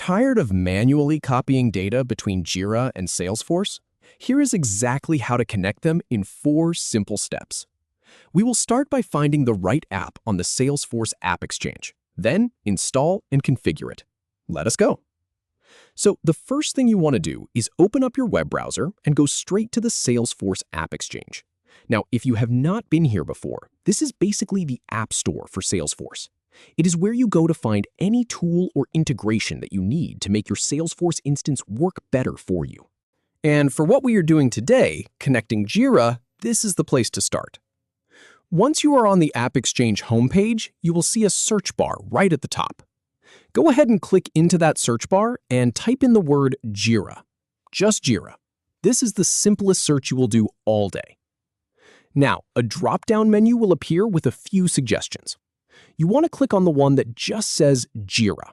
Tired of manually copying data between Jira and Salesforce? Here is exactly how to connect them in 4 simple steps. We will start by finding the right app on the Salesforce AppExchange, then install and configure it. Let us go. So the first thing you want to do is open up your web browser and go straight to the Salesforce AppExchange. Now, if you have not been here before, this is basically the App Store for Salesforce. It is where you go to find any tool or integration that you need to make your Salesforce instance work better for you. And for what we are doing today, connecting Jira, this is the place to start. Once you are on the AppExchange homepage, you will see a search bar right at the top. Go ahead and click into that search bar and type in the word Jira. Just Jira. This is the simplest search you will do all day. Now, a drop-down menu will appear with a few suggestions. You want to click on the one that just says Jira.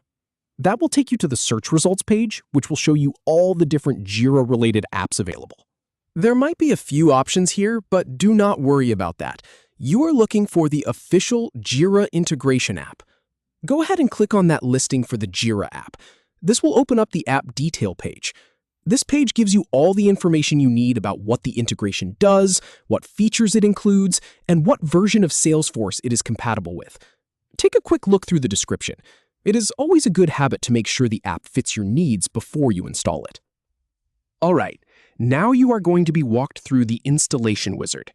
That will take you to the search results page, which will show you all the different Jira-related apps available. There might be a few options here, but do not worry about that. You are looking for the official Jira integration app. Go ahead and click on that listing for the Jira app. This will open up the app detail page. This page gives you all the information you need about what the integration does, what features it includes, and what version of Salesforce it is compatible with. Take a quick look through the description. It is always a good habit to make sure the app fits your needs before you install it. All right, now you are going to be walked through the installation wizard.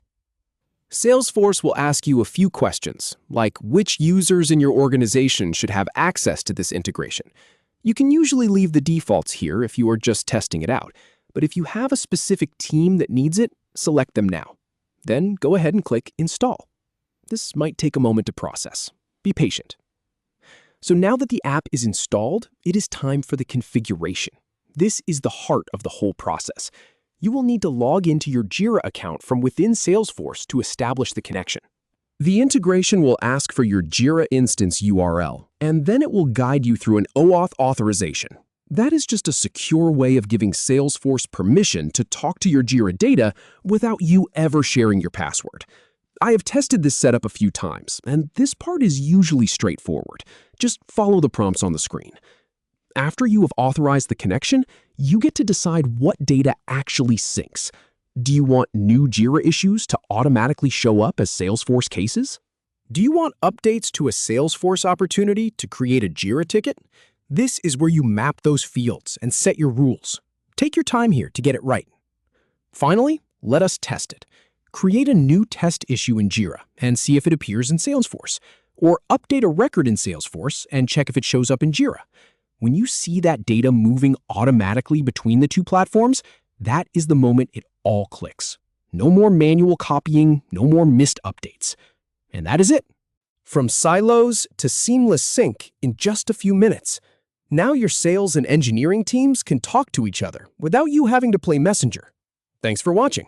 Salesforce will ask you a few questions, like which users in your organization should have access to this integration. You can usually leave the defaults here if you are just testing it out, but if you have a specific team that needs it, select them now. Then go ahead and click Install. This might take a moment to process. Be patient. So now that the app is installed, it is time for the configuration. This is the heart of the whole process. You will need to log into your Jira account from within Salesforce to establish the connection. The integration will ask for your Jira instance URL, and then it will guide you through an OAuth authorization. That is just a secure way of giving Salesforce permission to talk to your Jira data without you ever sharing your password. I have tested this setup a few times, and this part is usually straightforward. Just follow the prompts on the screen. After you have authorized the connection, you get to decide what data actually syncs. Do you want new Jira issues to automatically show up as Salesforce cases? Do you want updates to a Salesforce opportunity to create a Jira ticket? This is where you map those fields and set your rules. Take your time here to get it right. Finally, let us test it. Create a new test issue in Jira and see if it appears in Salesforce, or update a record in Salesforce and check if it shows up in Jira. When you see that data moving automatically between the two platforms, that is the moment it all clicks. No more manual copying, no more missed updates. And that is it. From silos to seamless sync in just a few minutes. Now your sales and engineering teams can talk to each other without you having to play messenger. Thanks for watching.